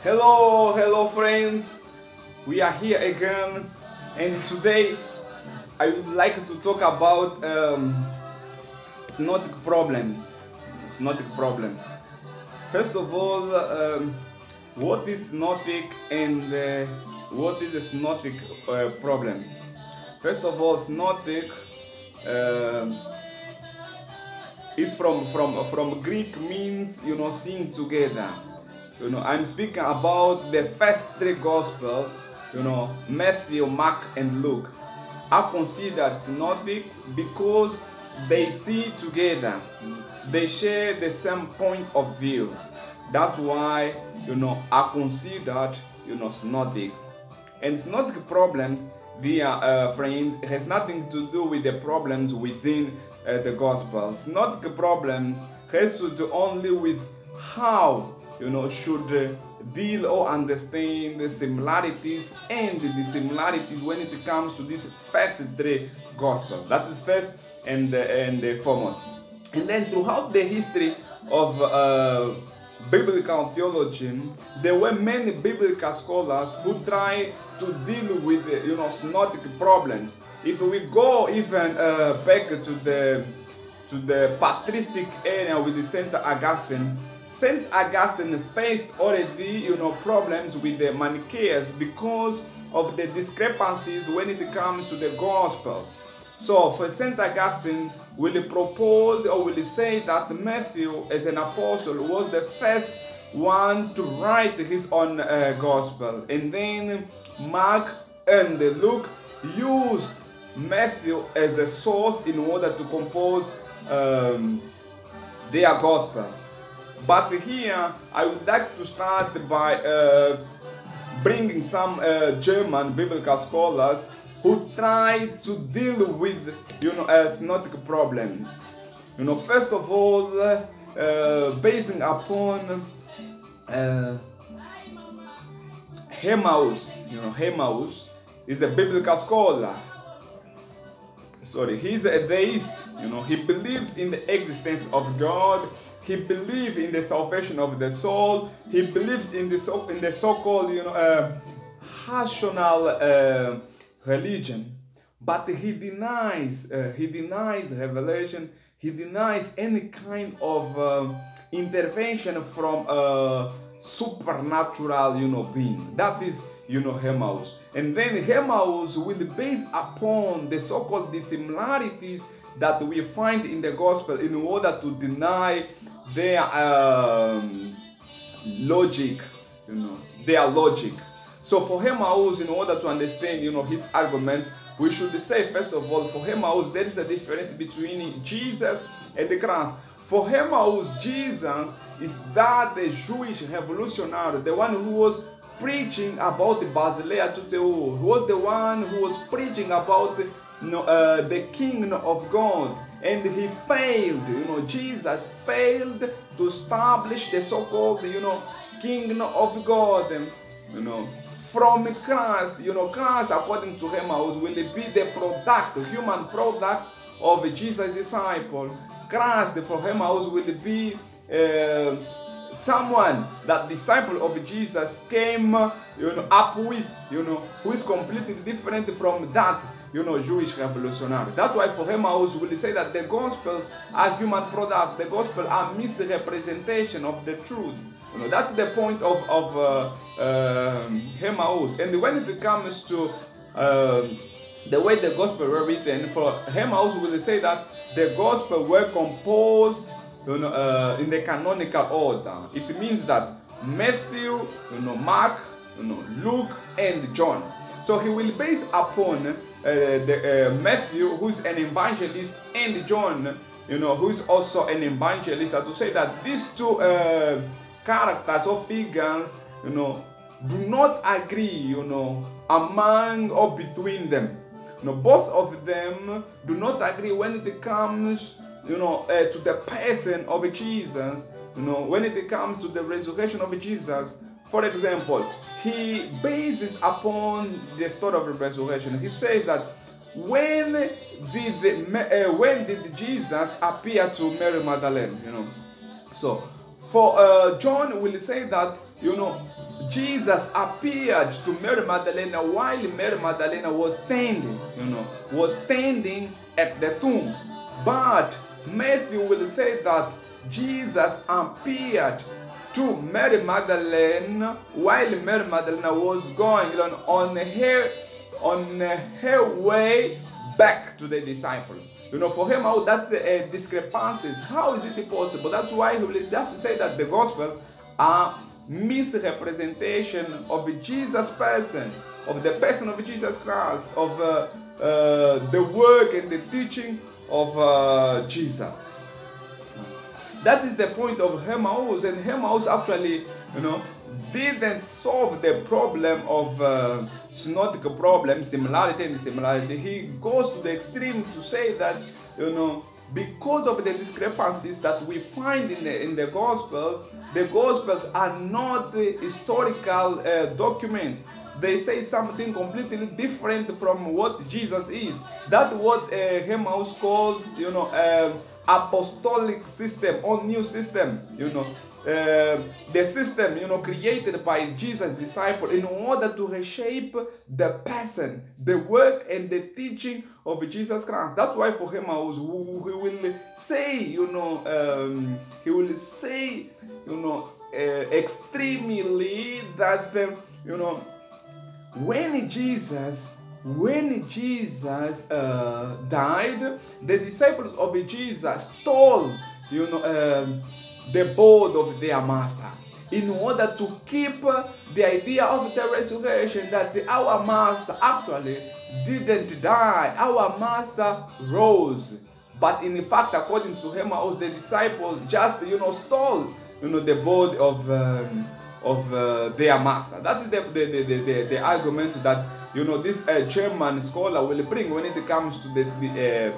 Hello friends. We are here again, and today I would like to talk about synoptic problems. Synoptic problems. First of all, what is synoptic and what is a synoptic problem? First of all, synoptic is from Greek, means seeing together. I'm speaking about the first three Gospels, Matthew, Mark, and Luke, are considered synoptic because they see together. They share the same point of view. That's why, are considered, synoptics. And synoptic problems, dear friends, has nothing to do with the problems within the Gospels. Synoptic problems has to do only with how should deal or understand the similarities and the dissimilarities when it comes to these first three Gospels. That is first and foremost. And then throughout the history of biblical theology, there were many biblical scholars who tried to deal with synoptic problems. If we go even back to the patristic area with the Saint Augustine, Saint Augustine faced already problems with the Manichaeans because of the discrepancies when it comes to the Gospels. So for Saint Augustine, will propose or will say that Matthew as an apostle was the first one to write his own Gospel, and then Mark and Luke used Matthew as a source in order to compose their Gospels. But here I would like to start by bringing some German biblical scholars who try to deal with synoptic problems. First of all, basing upon Hemaus. Hemaus is a biblical scholar. He's a theist. He believes in the existence of God. He believes in the salvation of the soul. He believes in the so-called rational religion. But he denies revelation. He denies any kind of intervention from a supernatural being. That is Hemaus. And then Hemaus will base upon the so-called dissimilarities that we find in the gospel in order to deny their logic, their logic. So for Hemaus, in order to understand, his argument, we should say, first of all, for Hemaus, there is a difference between Jesus and the Christ. For Hemaus, Jesus is that the Jewish revolutionary, the one who was preaching about the Basileia Tuteu, who was the one who was preaching about the kingdom of God. And he failed, Jesus failed to establish the so-called, kingdom of God. From Christ, Christ, according to Hemaus, will be the product, the human product of Jesus' disciple. Christ, for Hemaus, will be someone that disciple of Jesus came, up with, who is completely different from that, Jewish revolutionary. That's why for Hemaus, we'll say that the Gospels are human product. The Gospel are misrepresentation of the truth. That's the point of Hemaus. And when it comes to the way the Gospel were written, for Hemaus, we'll say that the Gospel were composed in the canonical order. It means that Matthew, Mark, Luke, and John. So he will base upon Matthew, who's an evangelist, and John, who's also an evangelist, to say that these two characters or figures, do not agree, among or between them. Both of them do not agree when it comes, to the person of Jesus, when it comes to the resurrection of Jesus. For example, he bases upon the story of the resurrection. He says that when did Jesus appear to Mary Magdalene? So for John will say that Jesus appeared to Mary Magdalene while Mary Magdalene was standing at the tomb. But Matthew will say that Jesus appeared to Mary Magdalene while Mary Magdalene was going on her way back to the disciples. For him, that's a discrepancies. How is it possible? That's why he will just say that the Gospels are misrepresentation of Jesus' person, of the person of Jesus Christ, of the work and the teaching of Jesus. That is the point of Emmaus, and Emmaus actually, didn't solve the problem of synoptic problem, similarity and dissimilarity. He goes to the extreme to say that, because of the discrepancies that we find in the Gospels are not historical documents. They say something completely different from what Jesus is. That's what Emmaus calls, apostolic system or new system, the system, created by Jesus' disciple in order to reshape the person, the work and the teaching of Jesus Christ. That's why for Emmaus, he will say, extremely that, when Jesus died, the disciples of Jesus stole, the board of their master in order to keep the idea of the resurrection, that our master actually didn't die, our master rose. But in fact, according to Emmaus, the disciples just stole the board of their master. That is the argument that this German scholar will bring when it comes to the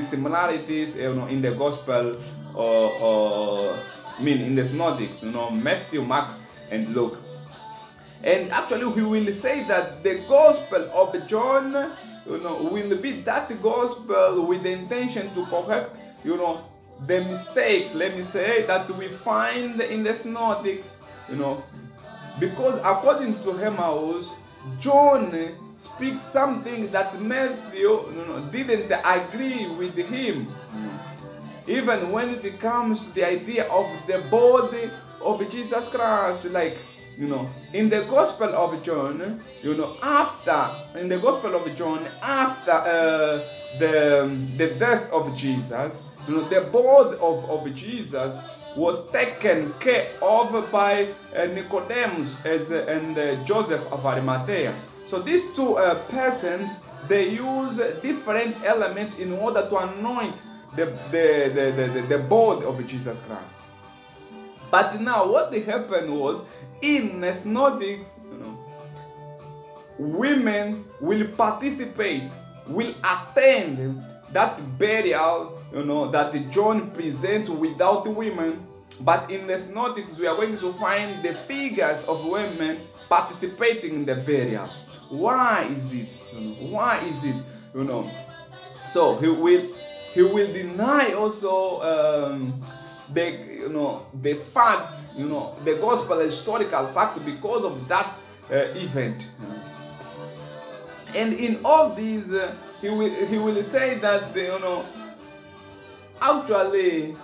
similarities in the gospel in the synoptics, Matthew, Mark and Luke. And actually he will say that the gospel of John will be that gospel with the intention to correct the mistakes, let me say, that we find in the synoptics, because according to Emmaus, John speaks something that Matthew didn't agree with him. Even when it comes to the idea of the body of Jesus Christ, like, in the Gospel of John, after the death of Jesus, the body of Jesus was taken care of by Nicodemus and Joseph of Arimathea. So these two persons, they use different elements in order to anoint the body of Jesus Christ. But now what happened was, in synoptics, women will participate, will attend that burial, that John presents without women. But in the synoptics, we are going to find the figures of women participating in the burial. Why is this? Why is it? So he will deny also the fact, the gospel historical fact, because of that event. And in all these, he will say that actually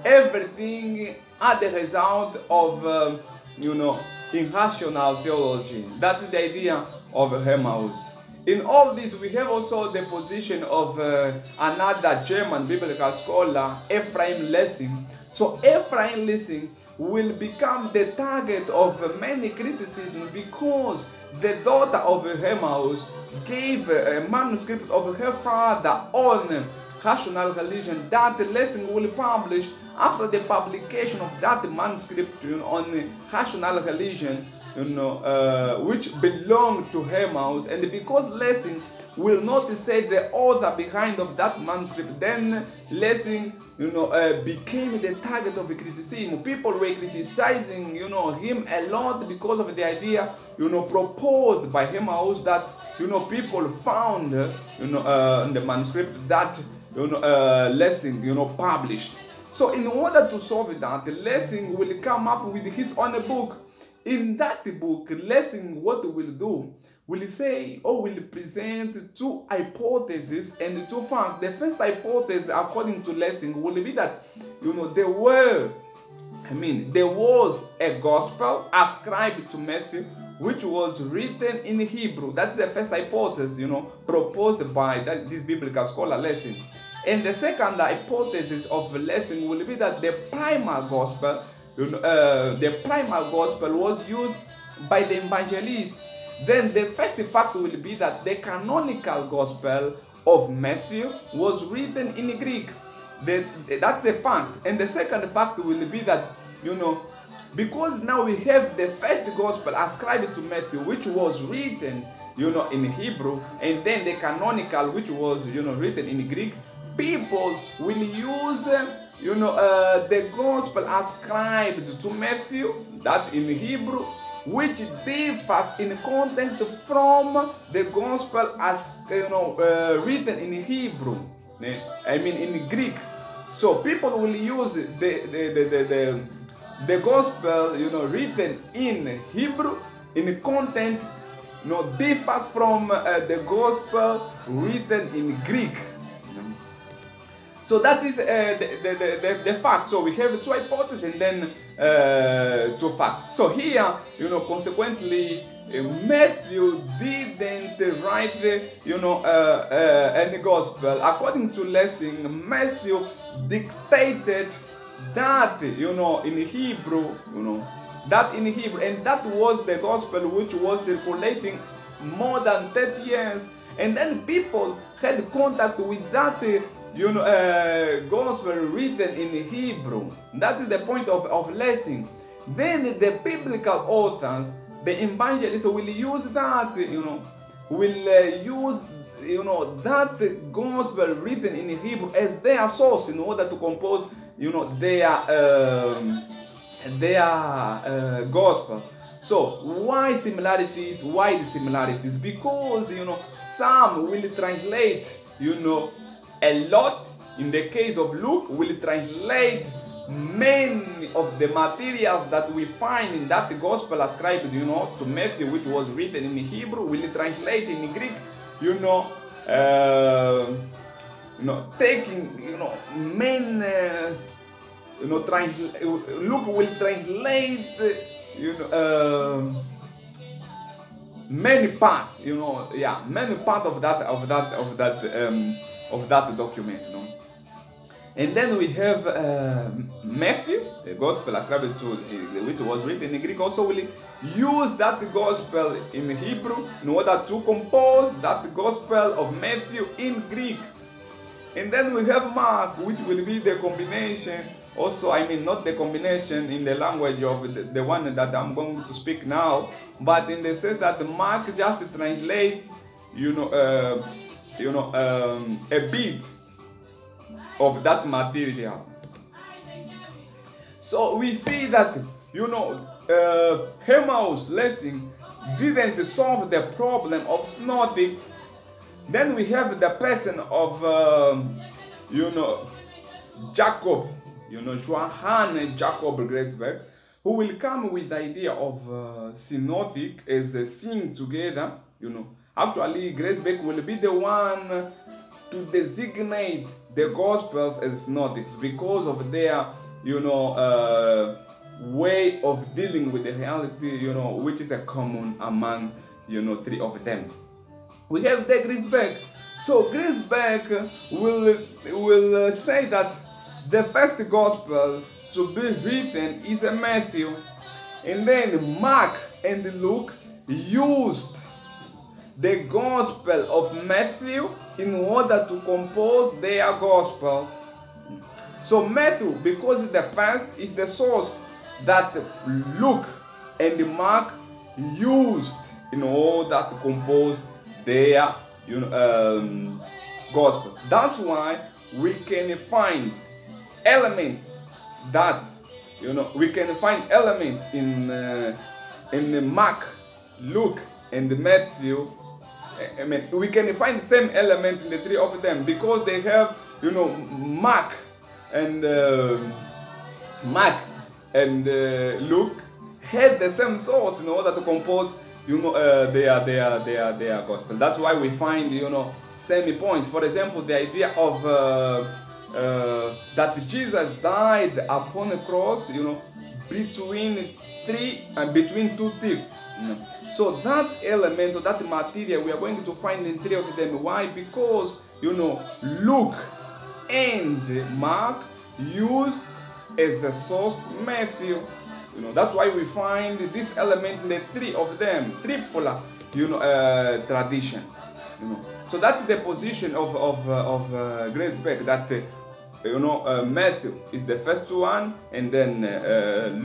everything are the result of irrational theology. That is the idea of Emmaus. In all this, we have also the position of another German biblical scholar, Ephraim Lessing. So Ephraim Lessing will become the target of many criticisms because the daughter of Emmaus gave a manuscript of her father on rational religion that Lessing will publish after the publication of that manuscript on rational religion, which belonged to Emmaus. And because Lessing will not say the author behind of that manuscript, then Lessing became the target of criticism. People were criticizing him a lot because of the idea proposed by Emmaus that people found in the manuscript that Lessing published. So in order to solve that, Lessing will come up with his own book in that book, Lessing, what will do, will say or will present two hypotheses and two facts. The first hypothesis, according to Lessing, will be that, there was a gospel ascribed to Matthew, which was written in Hebrew. That's the first hypothesis, proposed by this biblical scholar Lessing. And the second hypothesis of Lessing will be that the primal gospel, was used by the evangelists. Then the first fact will be that the canonical gospel of Matthew was written in Greek. That's the fact. And the second fact will be that, because now we have the first gospel ascribed to Matthew, which was written, in Hebrew, and then the canonical, which was, written in Greek, people will use, the gospel ascribed to Matthew, that in Hebrew, which differs in content from the gospel as, written in Hebrew. In Greek. So people will use the gospel, written in Hebrew, in content, differs from the gospel written in Greek. So that is the fact. So we have two hypotheses and then two facts. So here, consequently, Matthew didn't write, any gospel. According to Lessing, Matthew dictated that, in Hebrew, and that was the gospel which was circulating more than 30 years. And then people had contact with that, gospel written in Hebrew. That is the point of Lessing. Then the biblical authors, the evangelists, will use that, that gospel written in Hebrew as their source in order to compose, their gospel. So why similarities? Why the similarities? Because, some will translate, a lot. In the case of Luke, will translate many of the materials that we find in that gospel ascribed, to Matthew, which was written in Hebrew, will translate in Greek, taking, many, Luke will translate, many parts, many parts of that document, And then we have Matthew, the gospel ascribed to which was written in Greek, also will use that gospel in Hebrew in order to compose that gospel of Matthew in Greek. And then we have Mark, which will be the combination, also, not the combination in the language of the one that I'm going to speak now, but in the sense that Mark just translates, a bit of that material. So we see that, Emmaus Lessing didn't solve the problem of Synoptics. Then we have the person of, Jacob, Johann Jacob Gresbeck, who will come with the idea of Synoptic as a seeing together, Actually, Gresbeck will be the one to designate the Gospels as Synoptics because of their, way of dealing with the reality, which is a common among, three of them. We have the Gresbeck. So Gresbeck will say that the first Gospel to be written is a Matthew, and then Mark and Luke used the Gospel of Matthew in order to compose their Gospel. So Matthew, because it's the first, is the source that Luke and Mark used in order to compose their Gospel. That's why we can find elements that we can find elements in Mark, Luke, and Matthew. We can find the same element in the three of them because they have, Mark and Luke had the same source in order to compose, their gospel. That's why we find, semi points. For example, the idea of that Jesus died upon a cross, between two thieves. So that element or that material we are going to find in three of them. Why? Because Luke and Mark used as a source Matthew. That's why we find this element in the three of them, triple tradition. So that's the position of Grace Beck, that Matthew is the first one, and then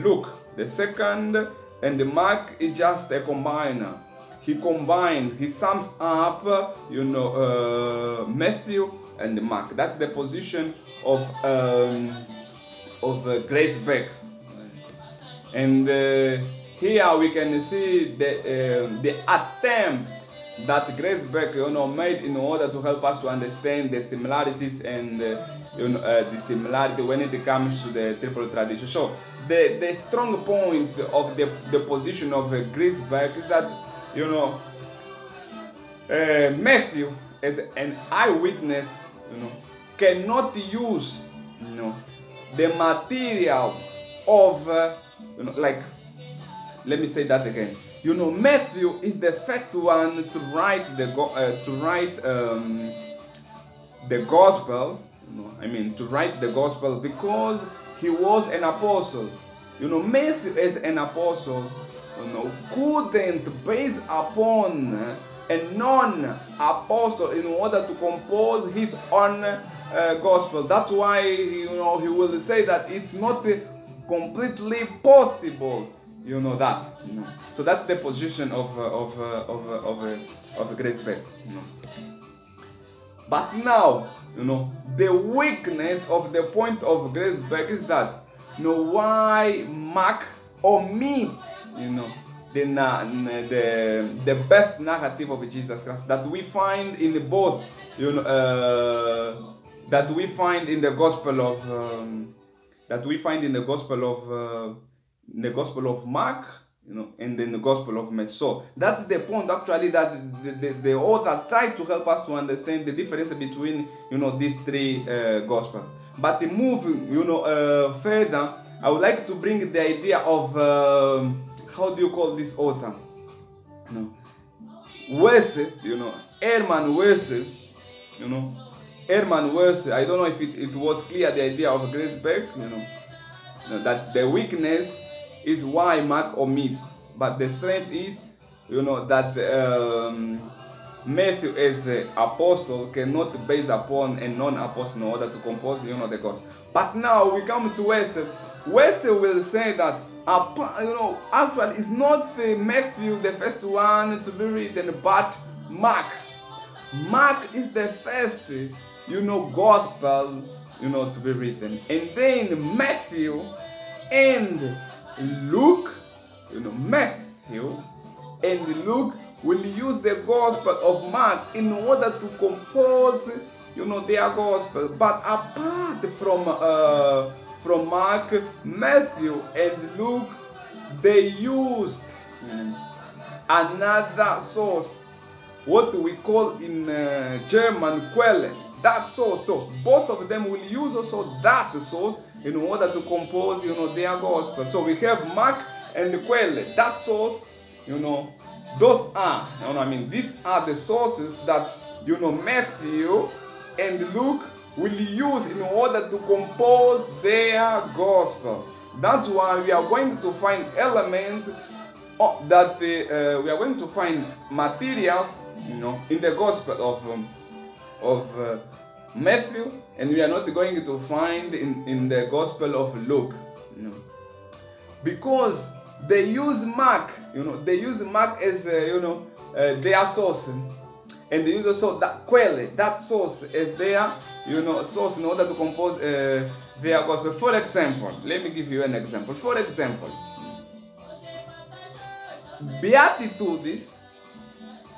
Luke the second, and Mark is just a combiner. He combines, he sums up, Matthew and Mark. That's the position of Grace Beck. And here we can see the attempt that Grace Beck made in order to help us to understand the similarities and the similarity when it comes to the triple tradition. So the strong point of the position of Grace Beck is that Matthew as an eyewitness cannot use the material of let me say that again. Matthew is the first one to write the Gospels. To write the Gospel because he was an apostle. Matthew as an apostle, couldn't base upon a non-apostle in order to compose his own Gospel. That's why he will say that it's not completely possible. So that's the position of Grace Beck. But now, the weakness of the point of Grace Beck is that why Mark omits the birth narrative of Jesus Christ that we find in both that we find in the Gospel of Mark, and then the Gospel of Matthew. So that's the point actually that the author tried to help us to understand the difference between these three Gospels. But to move further, I would like to bring the idea of how do you call this author? Wesley, Herman Wesley, Herman Wesley. I don't know if it was clear the idea of Grace Beck, that the weakness is why Mark omits, but the strength is, that Matthew as an apostle cannot base upon a non-apostle in order to compose, the gospel. But now we come to Wesley. Wesley will say that, actually it's not Matthew the first one to be written, but Mark. Mark is the first, gospel, to be written. And then Matthew and Luke, Matthew and Luke will use the gospel of Mark in order to compose, their gospel. But apart from Mark, Matthew and Luke, they used another source, what we call in German Quelle, that source. So both of them will use also that source in order to compose, their gospel. So we have Mark and Quelle, that source, those are, these are the sources that, Matthew and Luke will use in order to compose their gospel. That's why we are going to find elements that we are going to find materials, in the gospel of Matthew, and we are not going to find in the gospel of Luke, because they use Mark, they use Mark as their source, and they use also that Quelle, that source as their source in order to compose their gospel. For example, let me give you an example. For example, Beatitudes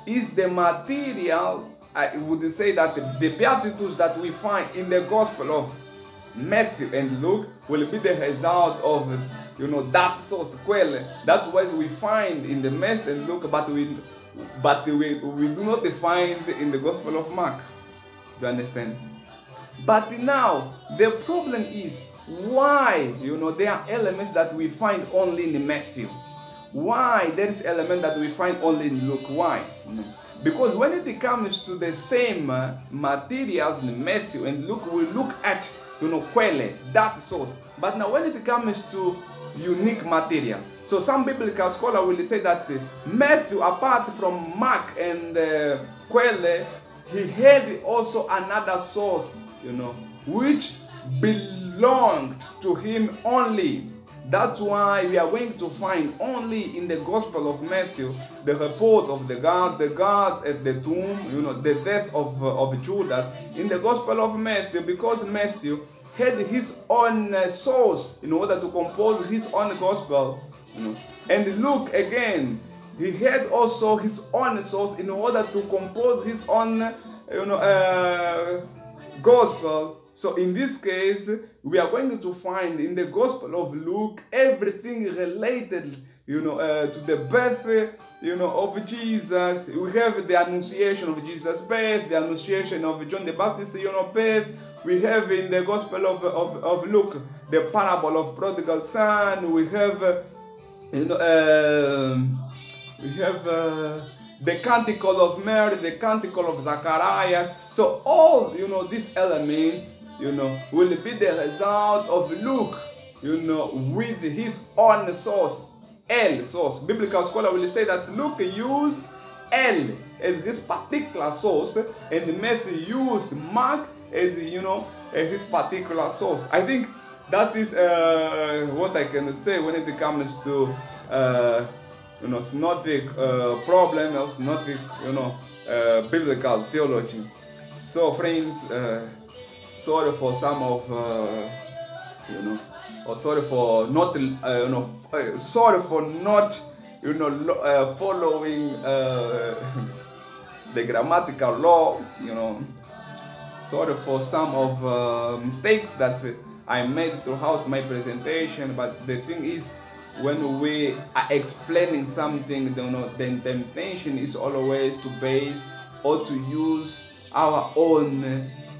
is the material. I would say that the Beatitudes that we find in the Gospel of Matthew and Luke will be the result of you know, that source, quelle. That's what we find in the Matthew and Luke, but we do not find in the Gospel of Mark. You understand? But now the problem is why, you know, there are elements that we find only in Matthew. Why there is element that we find only in Luke? Why? Because when it comes to the same materials in Matthew and Luke, we look at, you know, quelle, that source. But now when it comes to unique material, so some biblical scholar will say that Matthew, apart from Mark and quelle, he had also another source, you know, which belonged to him only. That's why we are going to find only in the Gospel of Matthew the report of the guards at the tomb, you know, the death of Judas in the Gospel of Matthew, because Matthew had his own source in order to compose his own Gospel, you know. And Luke again, he had also his own source in order to compose his own, you know, Gospel. So in this case, we are going to find in the Gospel of Luke everything related, you know, to the birth, you know, of Jesus. We have the Annunciation of Jesus' birth, the Annunciation of John the Baptist, you know, birth. We have in the Gospel of Luke the parable of prodigal son. We have, you know, the canticle of Mary, the canticle of Zacharias. So all, you know, these elements, you know, will be the result of Luke, you know, with his own source, L source. Biblical scholar will say that Luke used L as his particular source, and Matthew used Mark as, you know, his particular source. I think that is what I can say when it comes to you know, Synoptic problem or Synoptic, you know, biblical theology. So friends, sorry for some of, you know, or sorry for not, you know, sorry for not, you know, following the grammatical law, you know. Sorry for some of mistakes that I made throughout my presentation, but the thing is, when we are explaining something, you know, the intention is always to base or to use our own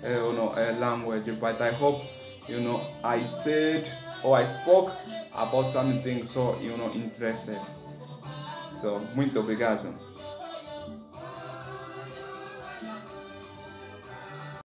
you know, language. But I hope, you know, I said or I spoke about something so, you know, interested. So, muito obrigado.